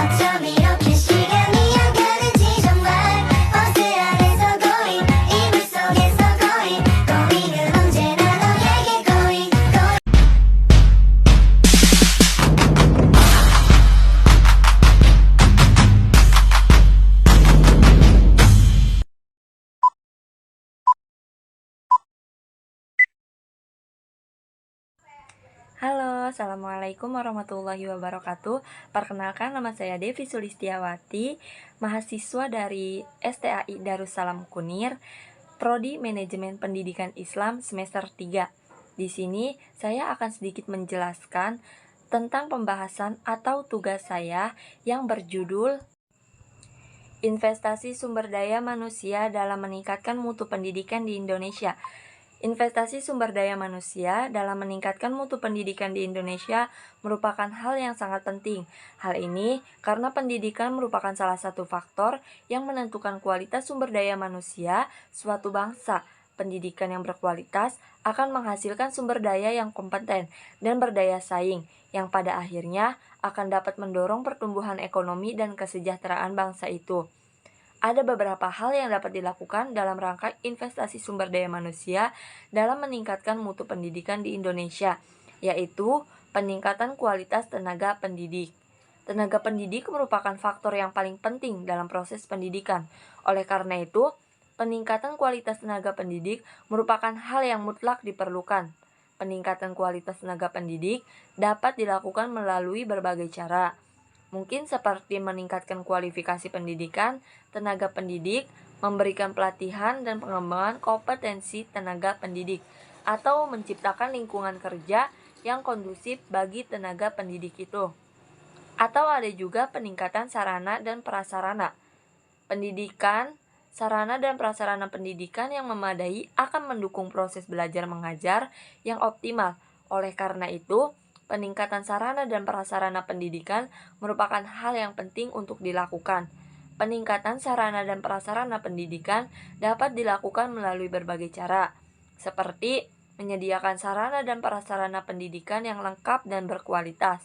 어쩜 이렇게 시간이 안 가는지 정말 버스 안에서 고인 이불 속에서 고인 고인은 언제나 너에게 고인 Halo, Assalamualaikum warahmatullahi wabarakatuh. Perkenalkan, nama saya Devi Sulistiawati, mahasiswa dari STAI Darussalam Kunir, Prodi Manajemen Pendidikan Islam semester 3. Di sini saya akan sedikit menjelaskan tentang pembahasan atau tugas saya yang berjudul Investasi Sumber Daya Manusia dalam Meningkatkan Mutu Pendidikan di Indonesia. Investasi sumber daya manusia dalam meningkatkan mutu pendidikan di Indonesia merupakan hal yang sangat penting. Hal ini karena pendidikan merupakan salah satu faktor yang menentukan kualitas sumber daya manusia suatu bangsa. Pendidikan yang berkualitas akan menghasilkan sumber daya yang kompeten dan berdaya saing, yang pada akhirnya akan dapat mendorong pertumbuhan ekonomi dan kesejahteraan bangsa itu. Ada beberapa hal yang dapat dilakukan dalam rangka investasi sumber daya manusia dalam meningkatkan mutu pendidikan di Indonesia, yaitu peningkatan kualitas tenaga pendidik. Tenaga pendidik merupakan faktor yang paling penting dalam proses pendidikan. Oleh karena itu, peningkatan kualitas tenaga pendidik merupakan hal yang mutlak diperlukan. Peningkatan kualitas tenaga pendidik dapat dilakukan melalui berbagai cara. Mungkin seperti meningkatkan kualifikasi pendidikan, tenaga pendidik, memberikan pelatihan dan pengembangan kompetensi tenaga pendidik, atau menciptakan lingkungan kerja yang kondusif bagi tenaga pendidik itu. Atau ada juga peningkatan sarana dan prasarana pendidikan. Sarana dan prasarana pendidikan yang memadai akan mendukung proses belajar mengajar yang optimal. Oleh karena itu, peningkatan sarana dan prasarana pendidikan merupakan hal yang penting untuk dilakukan. Peningkatan sarana dan prasarana pendidikan dapat dilakukan melalui berbagai cara, seperti menyediakan sarana dan prasarana pendidikan yang lengkap dan berkualitas.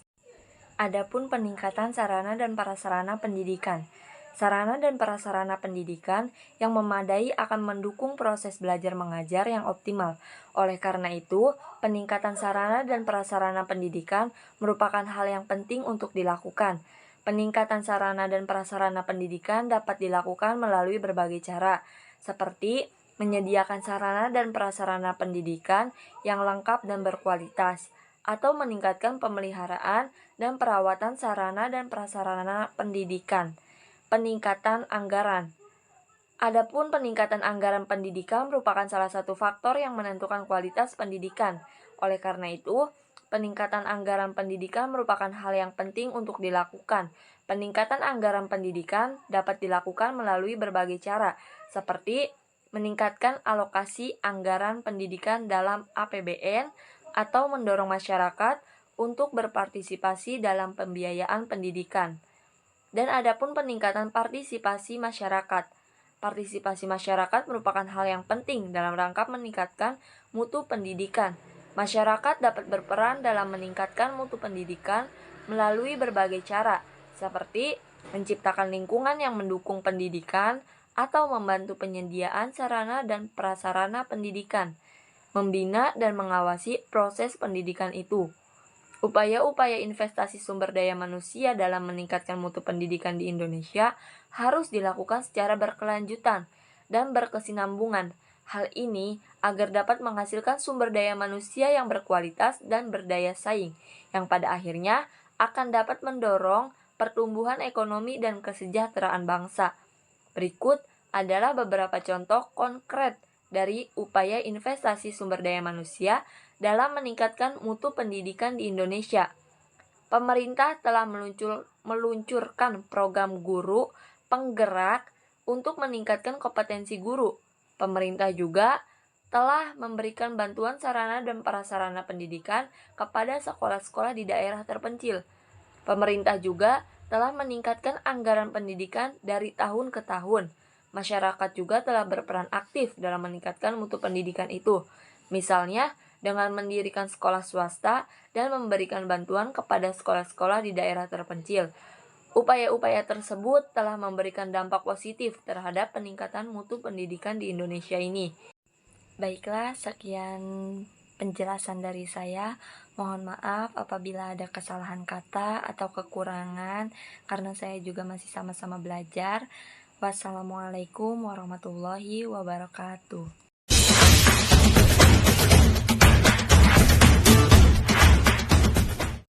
Adapun peningkatan sarana dan prasarana pendidikan. Sarana dan prasarana pendidikan yang memadai akan mendukung proses belajar mengajar yang optimal. Oleh karena itu, peningkatan sarana dan prasarana pendidikan merupakan hal yang penting untuk dilakukan. Peningkatan sarana dan prasarana pendidikan dapat dilakukan melalui berbagai cara, seperti menyediakan sarana dan prasarana pendidikan yang lengkap dan berkualitas, atau meningkatkan pemeliharaan dan perawatan sarana dan prasarana pendidikan. Peningkatan anggaran. Adapun peningkatan anggaran pendidikan merupakan salah satu faktor yang menentukan kualitas pendidikan. Oleh karena itu, peningkatan anggaran pendidikan merupakan hal yang penting untuk dilakukan. Peningkatan anggaran pendidikan dapat dilakukan melalui berbagai cara, seperti meningkatkan alokasi anggaran pendidikan dalam APBN atau mendorong masyarakat untuk berpartisipasi dalam pembiayaan pendidikan. Dan adapun peningkatan partisipasi masyarakat. Partisipasi masyarakat merupakan hal yang penting dalam rangka meningkatkan mutu pendidikan. Masyarakat dapat berperan dalam meningkatkan mutu pendidikan melalui berbagai cara, seperti menciptakan lingkungan yang mendukung pendidikan atau membantu penyediaan sarana dan prasarana pendidikan, membina dan mengawasi proses pendidikan itu. Upaya-upaya investasi sumber daya manusia dalam meningkatkan mutu pendidikan di Indonesia harus dilakukan secara berkelanjutan dan berkesinambungan. Hal ini agar dapat menghasilkan sumber daya manusia yang berkualitas dan berdaya saing, yang pada akhirnya akan dapat mendorong pertumbuhan ekonomi dan kesejahteraan bangsa. Berikut adalah beberapa contoh konkret dari upaya investasi sumber daya manusia dalam meningkatkan mutu pendidikan di Indonesia. Pemerintah telah meluncurkan program guru penggerak untuk meningkatkan kompetensi guru. Pemerintah juga telah memberikan bantuan sarana dan prasarana pendidikan kepada sekolah-sekolah di daerah terpencil. Pemerintah juga telah meningkatkan anggaran pendidikan dari tahun ke tahun. Masyarakat juga telah berperan aktif dalam meningkatkan mutu pendidikan itu. Misalnya, dengan mendirikan sekolah swasta dan memberikan bantuan kepada sekolah-sekolah di daerah terpencil. Upaya-upaya tersebut telah memberikan dampak positif terhadap peningkatan mutu pendidikan di Indonesia ini. Baiklah, sekian penjelasan dari saya. Mohon maaf apabila ada kesalahan kata atau kekurangan, karena saya juga masih sama-sama belajar. Wassalamualaikum warahmatullahi wabarakatuh.